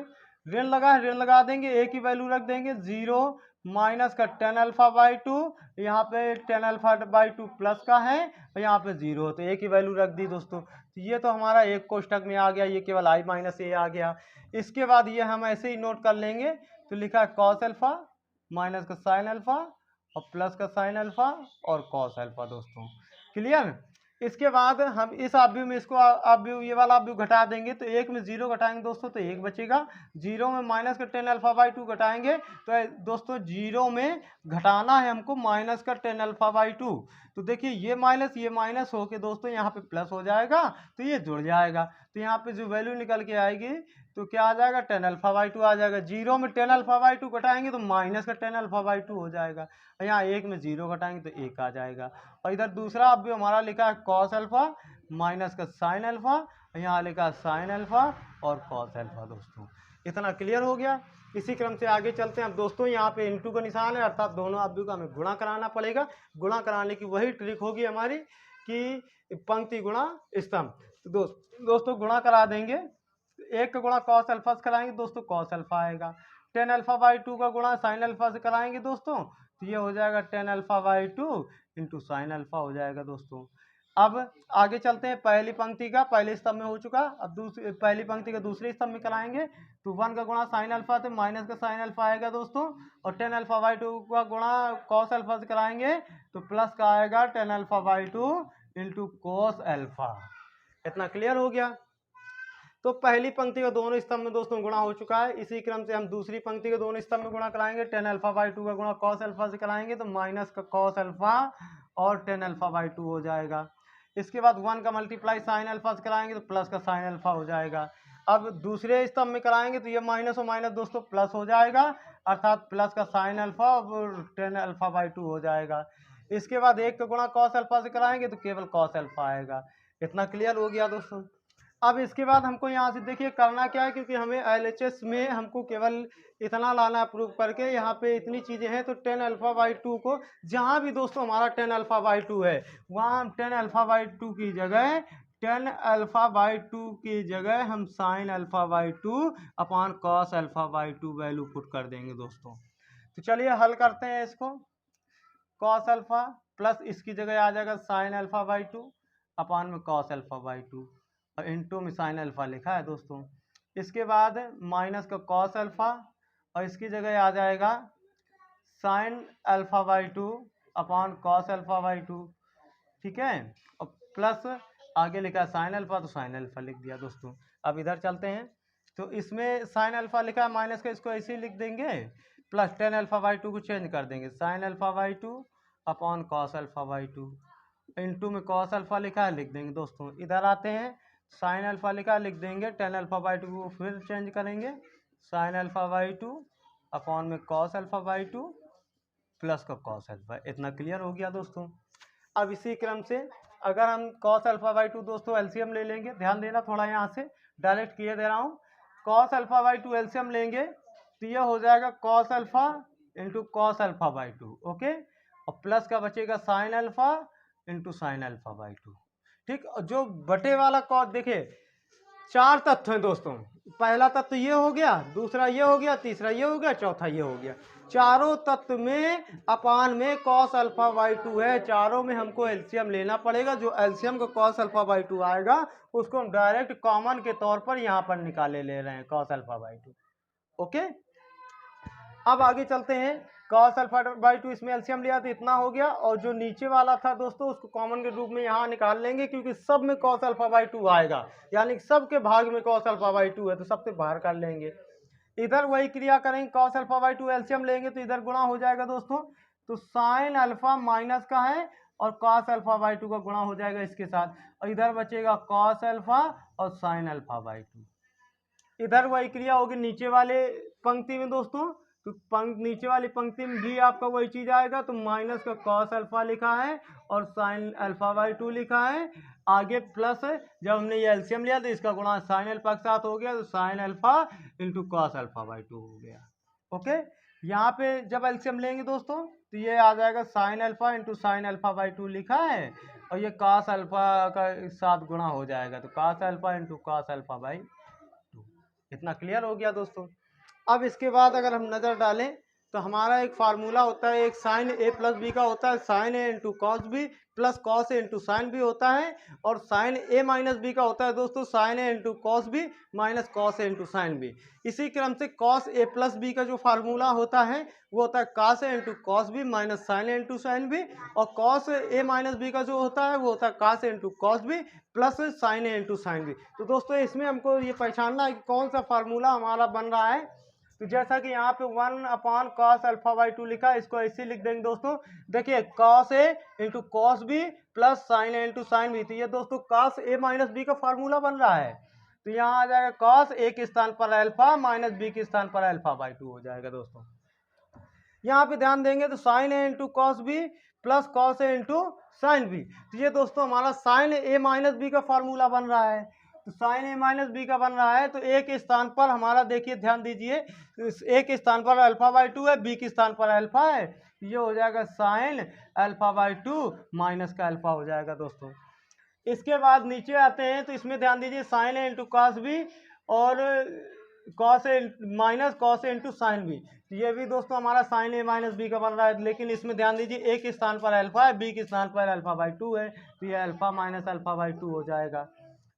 ऋण लगा है, ऋण लगा देंगे, ए की वैल्यू रख देंगे 0 माइनस का टेन अल्फा बाई 2, यहाँ पे टेन अल्फा बाई 2 प्लस का है और यहाँ पे 0, तो ए की वैल्यू रख दी दोस्तों। तो ये तो हमारा एक कोष्टक में आ गया, ये केवल i माइनस ए आ गया। इसके बाद ये हम ऐसे ही नोट कर लेंगे तो लिखा है कॉस अल्फा माइनस का साइन अल्फा और प्लस का साइन अल्फा और कॉस अल्फा दोस्तों। क्लियर। इसके बाद हम इस आव्यूह में इसको आव्यूह ये वाला आव्यूह घटा देंगे तो एक में जीरो घटाएंगे दोस्तों तो एक बचेगा। जीरो में माइनस का टेन अल्फा बाई टू घटाएंगे तो दोस्तों जीरो में घटाना है हमको माइनस का टेन अल्फा बाई टू। तो देखिए ये माइनस होके दोस्तों यहाँ पे प्लस हो जाएगा तो ये जुड़ जाएगा। तो यहाँ पे जो वैल्यू निकल के आएगी तो क्या आ जाएगा, टेन अल्फा बाई टू आ जाएगा। जीरो में टेन अल्फा बाई टू घटाएंगे तो माइनस का टेन अल्फा बाई टू हो जाएगा। और यहाँ एक में जीरो घटाएंगे तो एक आ जाएगा। और इधर दूसरा अभी हमारा लिखा है कॉस अल्फा माइनस का साइन अल्फा, यहाँ लिखा है साइन अल्फा और कॉस अल्फा दोस्तों। इतना क्लियर हो गया। इसी क्रम से आगे चलते हैं। अब दोस्तों यहाँ पे इनटू का निशान है अर्थात दोनों अवयव का हमें गुणा कराना पड़ेगा। गुणा कराने की वही ट्रिक होगी हमारी कि पंक्ति गुणा स्तंभ। तो दोस्तों गुणा करा देंगे। एक का गुणा कॉस अल्फा से कराएंगे दोस्तों कॉस अल्फा आएगा। टेन अल्फा बाई टू का गुणा साइन अल्फा से कराएंगे दोस्तों तो ये हो जाएगा tan alpha by two into sine alpha हो जाएगा दोस्तों। अब आगे चलते हैं। पहली पंक्ति का पहले स्तंभ में हो चुका, अब दूसरी पहली पंक्ति का दूसरे स्तंभ में कराएंगे तो वन का गुणा साइन अल्फा से माइनस का साइन अल्फा आएगा दोस्तों। और टेन अल्फा बाई टू का गुणा कॉस अल्फा से कराएंगे तो प्लस का आएगा tan alpha by two into cos alpha. इतना क्लियर हो गया। तो पहली पंक्ति का दोनों स्तंभ में दोस्तों गुणा हो चुका है। इसी क्रम से हम दूसरी पंक्ति के दोनों स्तंभ में गुणा कराएंगे। टेन अल्फा बाई टू का गुणा कॉस अल्फा से कराएंगे तो माइनस का कॉस अल्फा और टेन अल्फा बाई टू हो जाएगा। इसके बाद वन का मल्टीप्लाई साइन अल्फा से कराएंगे तो प्लस का साइन अल्फा हो जाएगा। अब दूसरे स्तंभ में कराएंगे तो ये माइनस और माइनस दोस्तों प्लस हो जाएगा अर्थात प्लस का साइन अल्फा और टेन अल्फा बाई टू हो जाएगा। इसके बाद एक का गुणा कॉस अल्फा से कराएंगे तो केवल कॉस अल्फा आएगा। इतना क्लियर हो गया दोस्तों। अब इसके बाद हमको यहाँ से देखिए करना क्या है, क्योंकि हमें LHS में हमको केवल इतना लाना है प्रूव करके। यहाँ पे इतनी चीज़ें हैं तो टेन अल्फा बाई टू को जहाँ भी दोस्तों हमारा टेन अल्फा बाई टू है वहाँ हम टेन अल्फा बाई टू की जगह हम sign alpha by two upon cos alpha by to value put कर देंगे दोस्तों। तो चलिए हल करते हैं इसको। कॉस अल्फा प्लस इसकी जगह आ जाएगा sign alpha by two upon में कॉस अल्फा बाई टू और इंटू में साइन अल्फा लिखा है दोस्तों। इसके बाद माइनस का कॉस अल्फा और इसकी जगह आ जाएगा sign alpha by two upon cos alpha by to, ठीक है। और प्लस आगे लिखा है साइन अल्फा तो साइन अल्फा लिख दिया दोस्तों। अब इधर चलते हैं तो इसमें साइन अल्फा लिखा है माइनस का, इसको ऐसे ही लिख देंगे plus tan alpha by to को चेंज कर देंगे sign alpha by two upon cos alpha by two into में कॉस अल्फा लिखा है लिख देंगे दोस्तों। इधर आते हैं साइन अल्फा लिखा लिख देंगे टेन अल्फा बाई टू को फिर चेंज करेंगे sine alpha by two upon में cos alpha by two plus का कॉस अल्फा। इतना क्लियर हो गया दोस्तों। अब इसी क्रम से अगर हम कॉस अल्फा बाई टू दोस्तों एलसीएम ले लेंगे, ध्यान देना थोड़ा यहाँ से डायरेक्ट किए दे रहा हूँ। Cos alpha by to LCM लेंगे तो यह हो जाएगा cos alpha into cos alpha by to, okay. और प्लस का बचेगा sine alpha into sine alpha by to, ठीक। जो बटे वाला कॉस देखिए चार तत्व हैं दोस्तों। पहला तत्व ये हो गया, दूसरा ये हो गया, तीसरा ये हो गया, चौथा ये हो गया। चारों तत्व में अपान में कॉस अल्फा बाई टू है। चारों में हमको एलसीएम लेना पड़ेगा। जो एलसीएम का कॉस अल्फा बाई टू आएगा उसको हम डायरेक्ट कॉमन के तौर पर यहाँ पर निकाले ले रहे हैं cos alpha by to, okay. अब आगे चलते हैं। कॉस अल्फा बाई टू इसमें एलसीएम लिया तो इतना हो गया और जो नीचे वाला था दोस्तों उसको कॉमन के रूप में यहाँ निकाल लेंगे क्योंकि सब में कॉस अल्फा बाई टू आएगा, यानी सब के भाग में कॉस अल्फा बाई टू है तो सबसे बाहर कर लेंगे। इधर वही क्रिया करेंगे, cos alpha by to LCM लेंगे तो इधर गुणा हो जाएगा दोस्तों। तो साइन अल्फा माइनस का है और कॉस अल्फा बाई टू का गुणा हो जाएगा इसके साथ और इधर बचेगा कॉस अल्फा और साइन अल्फा बाई टू। इधर वही क्रिया होगी नीचे वाले पंक्ति में दोस्तों। तो नीचे वाली पंक्ति में भी आपका वही चीज आएगा। तो माइनस का कॉस अल्फा लिखा है और साइन अल्फा बाई टू लिखा है। आगे प्लस है, जब हमने ये एलसीएम लिया तो इसका गुणा साइन अल्फा के साथ हो गया तो sine alpha into cos alpha by to हो गया, ओके। यहाँ पे जब एलसीएम लेंगे दोस्तों तो ये आ जाएगा sine alpha into sine alpha by to लिखा है और ये कॉस अल्फा का साथ गुणा हो जाएगा तो cos alpha into cos alpha by to. इतना क्लियर हो गया दोस्तों। अब इसके बाद अगर हम नज़र डालें तो हमारा एक फार्मूला होता है, एक साइन ए प्लस बी का होता है, sine A into cos B plus cos A into sine B होता है, और साइन ए माइनस बी का होता है दोस्तों sine A into cos B minus cos A into sine B. इसी क्रम से कॉस ए प्लस बी का जो फार्मूला होता है वो होता है cos A into cos B minus sine A into sine B, और कॉस ए माइनस बी का जो होता है वो होता है cos A into cos B plus sine A into sine B. तो दोस्तों इसमें हमको ये पहचानना है कि कौन सा फार्मूला हमारा बन रहा है। तो जैसा कि यहाँ पे 1/cos अल्फा बाई 2 लिखा है, इसको ऐसे लिख देंगे दोस्तों। देखिए cos a into cos B plus sine A into sine B, तो ये दोस्तों cos a माइनस बी का फार्मूला बन रहा है। तो यहाँ आ जाएगा cos a के स्थान पर अल्फा माइनस बी के स्थान पर अल्फा बाई 2 हो जाएगा दोस्तों। यहाँ पे ध्यान देंगे तो sine A into cos B plus cos A into sine B, तो ये दोस्तों हमारा साइन ए माइनस बी का फार्मूला बन रहा है। तो साइन ए माइनस बी का बन रहा है, तो ए के स्थान पर हमारा देखिए ध्यान दीजिए, ए के स्थान पर अल्फा बाई 2 है, बी के स्थान पर अल्फा है, ये हो जाएगा साइन अल्फा बाई 2 माइनस का अल्फा हो जाएगा दोस्तों। इसके बाद नीचे आते हैं तो इसमें ध्यान दीजिए sign A into cos B और cos A minus cos A into sine B, ये भी दोस्तों हमारा साइन ए माइनस बी का बन रहा है, लेकिन इसमें ध्यान दीजिए ए के स्थान पर अल्फा है, बी के स्थान पर अल्फा बाई 2 है, तो ये अल्फा माइनस अल्फा बाई 2 हो जाएगा।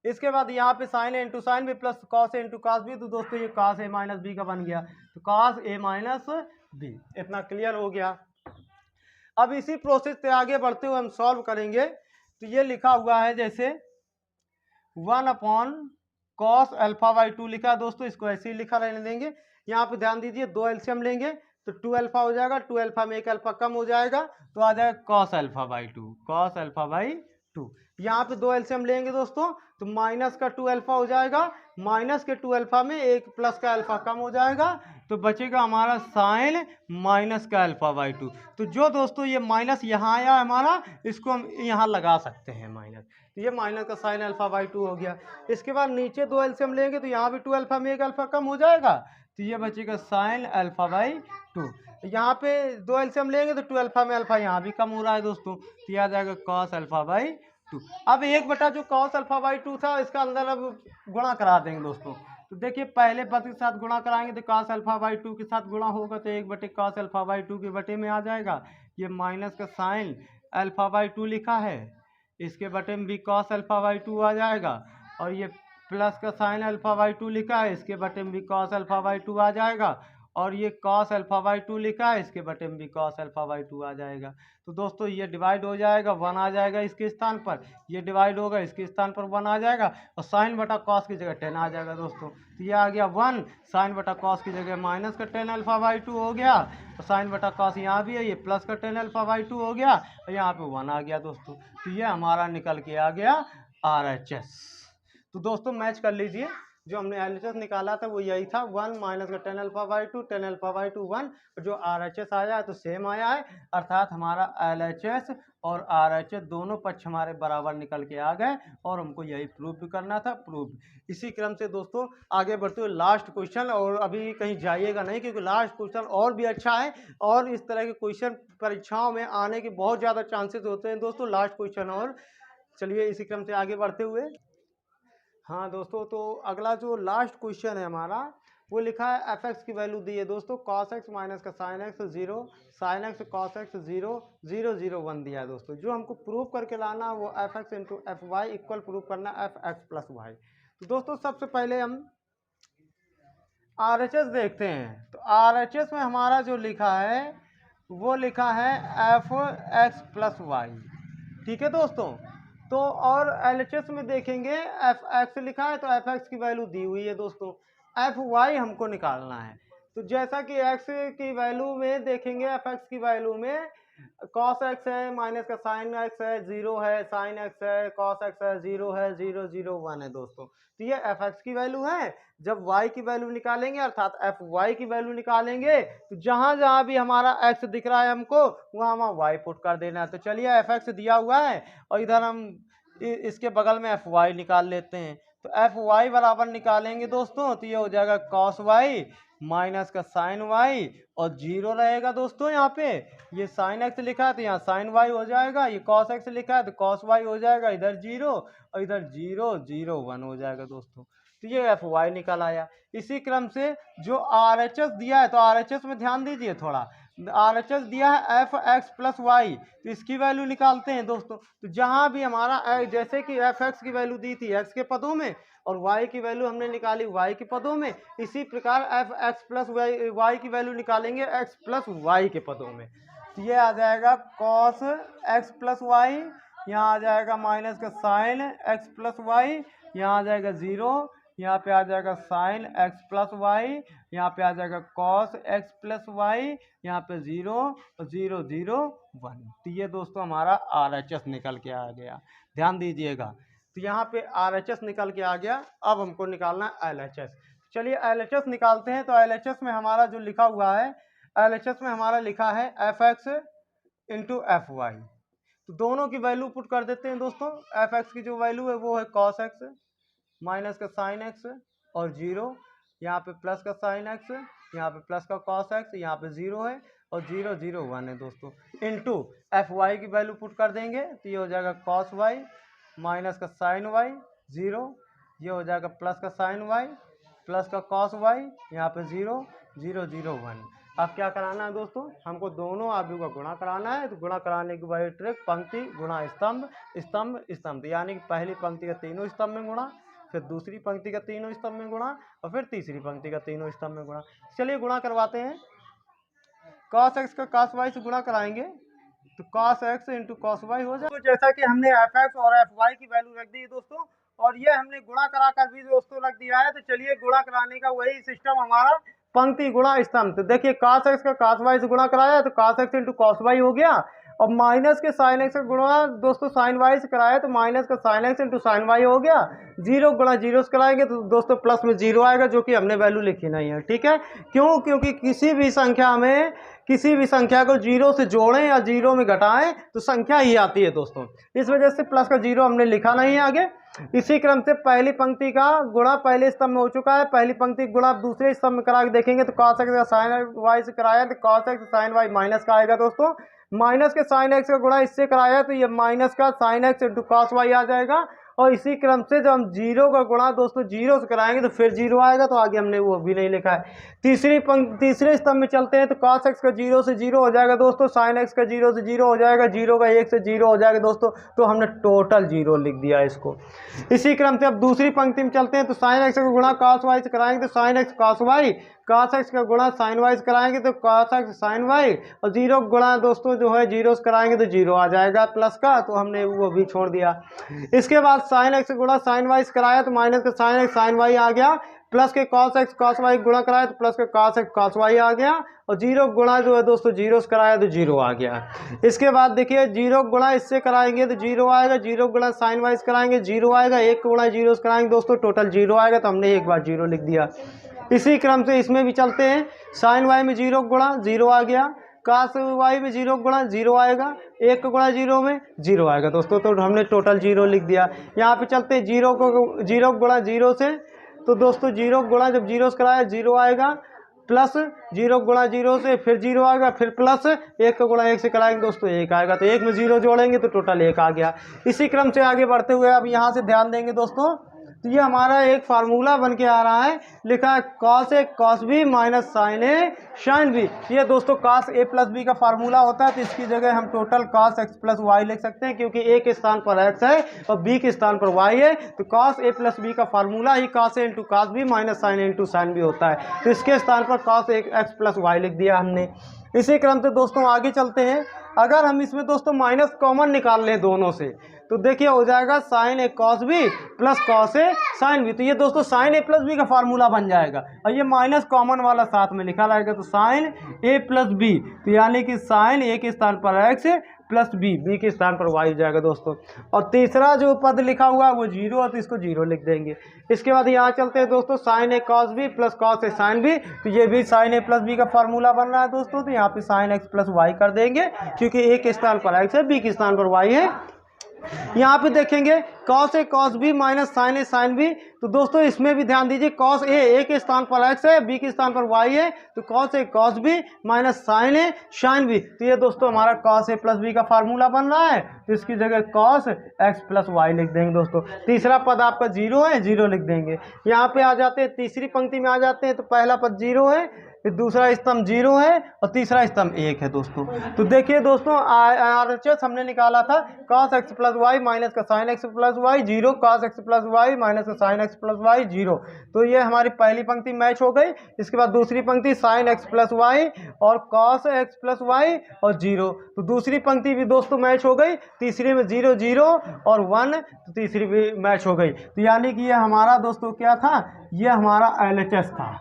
इसके बाद यहाँ पे sine A into sine B plus cos A into cos B, तो दोस्तों ये कॉस ए माइनस बी का बन गया, तो कॉस ए माइनस बी, इतना क्लियर हो गया। अब इसी प्रोसेस से आगे बढ़ते हुए हम सॉल्व करेंगे। तो ये लिखा हुआ है जैसे 1/cos अल्फा बाई 2 लिखा है दोस्तों, इसको ऐसे ही लिखा रहने देंगे। यहाँ पे ध्यान दीजिए दो एलसीएम लेंगे तो 2 अल्फा हो जाएगा, 2 अल्फा में 1 अल्फा कम हो जाएगा, तो आ जाएगा cos alpha by 2, cos alpha by 2। यहाँ पे दो एलसीएम लेंगे दोस्तों तो माइनस का 2 अल्फा हो जाएगा, माइनस के 2 अल्फा में 1 प्लस का अल्फा कम हो जाएगा, तो बचेगा हमारा साइन माइनस का अल्फा बाई 2। तो जो दोस्तों ये माइनस यहाँ आया हमारा, इसको हम यहाँ लगा सकते हैं माइनस, तो ये माइनस का साइन अल्फा बाई 2 हो गया। इसके बाद नीचे दो एलसीएम लेंगे तो यहाँ भी 2 अल्फा में 1 अल्फा कम हो जाएगा, तो ये बचेगा साइन अल्फा बाई 2। यहाँ पे दो एलसीएम लेंगे तो 2 अल्फा में अल्फा यहाँ भी कम हो रहा है दोस्तों, तो यह आ जाएगा cos अल्फा बाई 2। अब 1 जो cos अल्फा बाई 2 था इसका अंदर अब गुणा करा देंगे दोस्तों। तो देखिए पहले पद के साथ गुणा कराएंगे तो cos अल्फा बाई 2 के साथ गुणा होगा तो 1/cos अल्फा बाई 2 के बटे में आ जाएगा। ये माइनस का साइन अल्फा बाई 2 लिखा है, इसके बटे में भी cos अल्फा बाई 2 आ जाएगा, और ये प्लस का साइन अल्फा बाई 2 लिखा है, इसके बटे में भी cos अल्फा बाई 2 आ जाएगा, और ये cos अल्फा बाई 2 लिखा है, इसके बटे में भी cos अल्फा बाई 2 आ जाएगा। तो दोस्तों ये डिवाइड हो जाएगा, 1 आ जाएगा इसके स्थान पर, ये डिवाइड होगा इसके स्थान पर 1 आ जाएगा, और साइन बटा cos की जगह 10 आ जाएगा दोस्तों। तो ये आ गया 1, साइन बटा cos की जगह माइनस का 10 अल्फा बाई 2 हो गया, और साइन बटा cos यहाँ भी है, ये प्लस का 10 अल्फा बाई 2 हो गया, और यहाँ पे 1 आ गया दोस्तों। तो ये हमारा निकल के आ गया RHS। तो दोस्तों मैच कर लीजिए, जो हमने LHS निकाला था वो यही था, 1 माइनस का 10 अल्फा बाई 2, 10 अल्फा बाई 2 1, और जो RHS आया है तो सेम आया है, अर्थात हमारा LHS और RHS दोनों पक्ष हमारे बराबर निकल के आ गए, और हमको यही प्रूव भी करना था, प्रूव। इसी क्रम से दोस्तों आगे बढ़ते हुए लास्ट क्वेश्चन, और अभी कहीं जाइएगा नहीं क्योंकि लास्ट क्वेश्चन और भी अच्छा है, और इस तरह के क्वेश्चन परीक्षाओं में आने के बहुत ज़्यादा चांसेस होते हैं दोस्तों। लास्ट क्वेश्चन, और चलिए इसी क्रम से आगे बढ़ते हुए, हाँ दोस्तों तो अगला जो लास्ट क्वेश्चन है हमारा वो लिखा है fx की वैल्यू दी है दोस्तों, cos x माइनस का sin x 0, sin x cos x 0, 0 0 1 दिया है दोस्तों। जो हमको प्रूव करके लाना है वो fx into F Y equal prove करना fx प्लस वाई। तो दोस्तों सबसे पहले हम RHS देखते हैं। तो RHS में हमारा जो लिखा है वो लिखा है fx प्लस वाई, ठीक है दोस्तों। तो और LHS में देखेंगे fx लिखा है तो fx की वैल्यू दी हुई है दोस्तों, fy हमको निकालना है। तो जैसा कि x की वैल्यू में देखेंगे, fx की वैल्यू में cos x है, माइनस का sin x है, 0 है, sin x है, cos x है, 0 है, 0 0 1 है दोस्तों। तो ये fx की वैल्यू है। जब y की वैल्यू निकालेंगे अर्थात fy की वैल्यू निकालेंगे, तो जहां जहां भी हमारा x दिख रहा है हमको वहां वहां y पुट कर देना है। तो चलिए fx दिया हुआ है और इधर हम इसके बगल में fy निकाल लेते हैं। तो fy बराबर निकालेंगे दोस्तों तो ये हो जाएगा cos y माइनस का sin y, और 0 रहेगा दोस्तों। यहाँ पे ये sin x लिखा है तो यहाँ sin y हो जाएगा, ये cos x लिखा है तो cos y हो जाएगा, इधर 0 और इधर 0 0 1 हो जाएगा दोस्तों। तो ये एफ वाई निकल आया। इसी क्रम से जो आर एच एस दिया है, तो आर एच एस में ध्यान दीजिए थोड़ा, आर एच एस दिया है एफ एक्स प्लस वाई, तो इसकी वैल्यू निकालते हैं दोस्तों। तो जहाँ भी हमारा जैसे कि एफ एक्स की वैल्यू दी थी एक्स के पदों में और वाई की वैल्यू हमने निकाली वाई के पदों में, इसी प्रकार एफ एक्स प्लस वाई की वैल्यू निकालेंगे एक्स प्लस वाई के पदों में। तो ये आ जाएगा कॉस एक्स प्लस वाई, यहाँ आ जाएगा माइनस का साइन एक्स प्लस वाई, यहाँ आ जाएगा ज़ीरो, यहाँ पे आ जाएगा साइन एक्स प्लस वाई, यहाँ पे आ जाएगा कॉस एक्स प्लस वाई, यहाँ पे ज़ीरो और ज़ीरो ज़ीरो वन। तो ये दोस्तों हमारा आर एच एस निकल के आ गया, ध्यान दीजिएगा। तो यहाँ पे आर एच एस निकल के आ गया। अब हमको निकालना है एल एच एस। चलिए एल एच एस निकालते हैं। तो एल एच एस में हमारा जो लिखा हुआ है, एल एच एस में हमारा लिखा है F X into F Y. तो दोनों की वैल्यू पुट कर देते हैं दोस्तों। एफ एक्स की जो वैल्यू है वो है कॉस एक्स माइनस का साइन एक्स और जीरो, यहाँ पे प्लस का साइन एक्स, यहाँ पे प्लस का कॉस एक्स, यहाँ पे जीरो है और जीरो जीरो वन है दोस्तों। इनटू एफ वाई की वैल्यू पुट कर देंगे तो ये हो जाएगा कॉस वाई माइनस का साइन वाई जीरो, ये हो जाएगा प्लस का साइन वाई प्लस का कॉस वाई, यहाँ पे जीरो जीरो जीरो वन। अब क्या कराना है दोस्तों, हमको दोनों आव्यूह का गुणा कराना है। तो गुणा कराने की वही ट्रिक, पंक्ति गुणा स्तंभ, स्तंभ स्तंभ, यानी कि पहली पंक्ति का तीनों स्तंभ में गुणा, फिर दूसरी पंक्ति का तीनों स्तंभ में गुणा और फिर तीसरी पंक्ति का तीनों स्तंभ में गुणा। चलिए गुणा करवाते हैं। cos x का cos y से गुणा कराएंगे तो cos x into cos y हो जाए। तो जैसा कि हमने एफ एक्स और एफ वाई की वैल्यू रख दी है दोस्तों, और ये हमने गुणा कराकर भी दोस्तों रख दिया है। तो चलिए गुणा कराने का वही सिस्टम हमारा, पंक्ति गुणा स्तंभ। तो देखिए cos x का cos y से गुणा कराया तो cos x into cos y हो गया, और माइनस के साइन एक्स का गुणा दोस्तों साइन वाई से कराया तो माइनस का sine x into sine Y हो गया। जीरो गुणा जीरो से कराएंगे तो दोस्तों प्लस में जीरो आएगा, जो कि हमने वैल्यू लिखी नहीं है। ठीक है, क्यों? क्योंकि किसी भी संख्या को जीरो से जोड़ें या जीरो में घटाएं तो संख्या ही आती है दोस्तों, इस वजह से प्लस का जीरो हमने लिखा नहीं है आगे। इसी क्रम से पहली पंक्ति का गुणा पहले स्तंभ में हो चुका है, पहली पंक्ति गुणा दूसरे स्तंभ में करा के देखेंगे तो cos x का साइन वाई से कराया तो cos x sine Y minus का आएगा दोस्तों। माइनस के साइन एक्स का गुणा इससे कराया तो ये माइनस का sine x into cos y आ जाएगा। और इसी क्रम से जब हम जीरो का गुणा दोस्तों जीरो से कराएंगे तो फिर जीरो आएगा, तो आगे हमने वो भी नहीं लिखा है। तीसरे स्तंभ में चलते हैं तो cos x का जीरो से जीरो हो जाएगा दोस्तों, साइन एक्स का जीरो से जीरो हो जाएगा, जीरो का एक से जीरो हो जाएगा दोस्तों। तो हमने टोटल जीरो लिख दिया इसको। इसी क्रम से अब दूसरी पंक्ति में चलते हैं तो साइन एक्स का गुणा cos y से कराएंगे तो sine x cos y, cos x का गुणा साइन वाई से कराएंगे तो cos x साइन वाई, और जीरो गुणा दोस्तों जो है जीरो से कराएंगे तो जीरो आ जाएगा प्लस का, तो हमने वो भी छोड़ दिया। इसके बाद साइन एक्स गुणा साइन वाई से कराया तो माइनस का साइन एक्स साइन वाई आ गया, प्लस के cos x cos y गुणा कराया तो प्लस के cos x cos y आ गया, और जीरो गुणा जो है दोस्तों जीरो से कराया तो जीरो आ गया। इसके बाद देखिए जीरो गुणा इससे कराएंगे तो जीरो आएगा, जीरो गुणा साइन वाई से कराएंगे जीरो आएगा, एक गुणा जीरो से कराएंगे दोस्तों टोटल जीरो आएगा, तो हमने एक बार जीरो लिख दिया। इसी क्रम से इसमें भी चलते हैं, साइन वाई में जीरो गुणा जीरो आ गया, cos y में जीरो गुणा जीरो आएगा, एक गुणा जीरो में जीरो आएगा दोस्तों, तो हमने टोटल जीरो लिख दिया। यहाँ पे चलते हैं जीरो गुणा जीरो से, तो दोस्तों जीरो गुणा जब जीरो से कराया जीरो आएगा, प्लस जीरो गुणा जीरो से फिर जीरो आएगा, फिर प्लस एक का गुणा एक से कराएंगे दोस्तों एक आएगा, तो एक में जीरो जोड़ेंगे तो टोटल एक आ गया। इसी क्रम से आगे बढ़ते हुए अब यहाँ से ध्यान देंगे दोस्तों, तो ये हमारा एक फार्मूला बन के आ रहा है, लिखा है cos a cos b minus sine a साइन b। ये दोस्तों cos a प्लस b का फार्मूला होता है, तो इसकी जगह हम total cos x plus y लिख सकते हैं, क्योंकि a के स्थान पर x है और b के स्थान पर y है, तो cos a प्लस b का फार्मूला ही cos a into cos b minus sine a into sine b होता है, तो इसके स्थान पर cos x प्लस y लिख दिया हमने। इसी क्रम से दोस्तों आगे चलते हैं। अगर हम इसमें दोस्तों माइनस कॉमन निकाल लें दोनों से, तो देखिए हो जाएगा साइन ए कॉस बी प्लस कॉस ए साइन बी, तो ये दोस्तों साइन ए प्लस बी का फार्मूला बन जाएगा, और ये माइनस कॉमन वाला साथ में लिखा रहेगा, तो साइन ए प्लस बी, तो यानी कि साइन ए के स्थान पर एक्स प्लस बी के स्थान पर वाई हो जाएगा दोस्तों। और तीसरा जो पद लिखा हुआ है वो जीरो है, तो इसको जीरो लिख देंगे। इसके बाद यहाँ चलते हैं दोस्तों, साइन ए कॉस बी प्लस कॉस ए साइन बी, तो ये भी साइन ए प्लस बी का फार्मूला बन रहा है दोस्तों, तो यहाँ पे साइन एक्स प्लस वाई कर देंगे, क्योंकि ए के स्थान पर एक्स है, बी के स्थान पर वाई है। यहाँ पे देखेंगे cos a cos b minus sine A sine B, तो दोस्तों इसमें भी ध्यान दीजिए, कॉस ए के स्थान पर एक्स है, बी के स्थान पर वाई है, तो cos A cos B minus sine A sine B. तो ये दोस्तों हमारा कॉस ए प्लस बी का फार्मूला बन रहा है, तो इसकी जगह कॉस एक्स प्लस वाई लिख देंगे दोस्तों। तीसरा पद आपका जीरो है, जीरो लिख देंगे। यहाँ पे आ जाते हैं, तीसरी पंक्ति में आ जाते हैं, तो पहला पद जीरो है, फिर दूसरा स्तंभ जीरो है और तीसरा स्तंभ एक है दोस्तों। तो देखिए दोस्तों RHS हमने निकाला था cos x plus y minus का sine x plus y zero, cos x plus y minus का sine x plus y zero. तो ये हमारी पहली पंक्ति मैच हो गई। इसके बाद दूसरी पंक्ति साइन एक्स प्लस वाई और cos x प्लस वाई और जीरो, तो दूसरी पंक्ति भी दोस्तों मैच हो गई। तीसरी में जीरो जीरो और वन, तो तीसरी भी मैच हो गई। तो यानी कि ये हमारा दोस्तों क्या था, ये हमारा LHS था,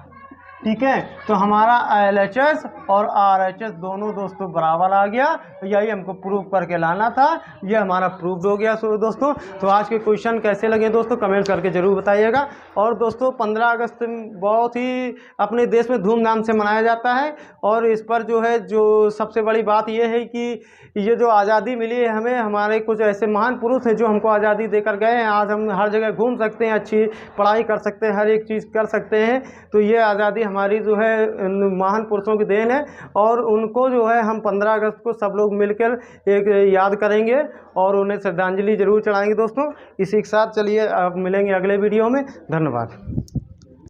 ठीक है। तो हमारा LHS और RHS दोनों दोस्तों बराबर आ गया, तो यही हमको प्रूव करके लाना था, ये हमारा प्रूव हो गया। सो दोस्तों तो आज के क्वेश्चन कैसे लगे दोस्तों कमेंट करके ज़रूर बताइएगा। और दोस्तों 15 अगस्त बहुत ही अपने देश में धूमधाम से मनाया जाता है, और इस पर जो है जो सबसे बड़ी बात ये है कि ये जो आज़ादी मिली है हमें, हमारे कुछ ऐसे महान पुरुष हैं जो हमको आज़ादी देकर गए हैं। आज हम हर जगह घूम सकते हैं, अच्छी पढ़ाई कर सकते हैं, हर एक चीज़ कर सकते हैं। तो ये आज़ादी हमारी जो है महान पुरुषों की देन है, और उनको जो है हम 15 अगस्त को सब लोग मिलकर एक याद करेंगे और उन्हें श्रद्धांजलि जरूर चढ़ाएंगे दोस्तों। इसी के साथ चलिए आप मिलेंगे अगले वीडियो में। धन्यवाद।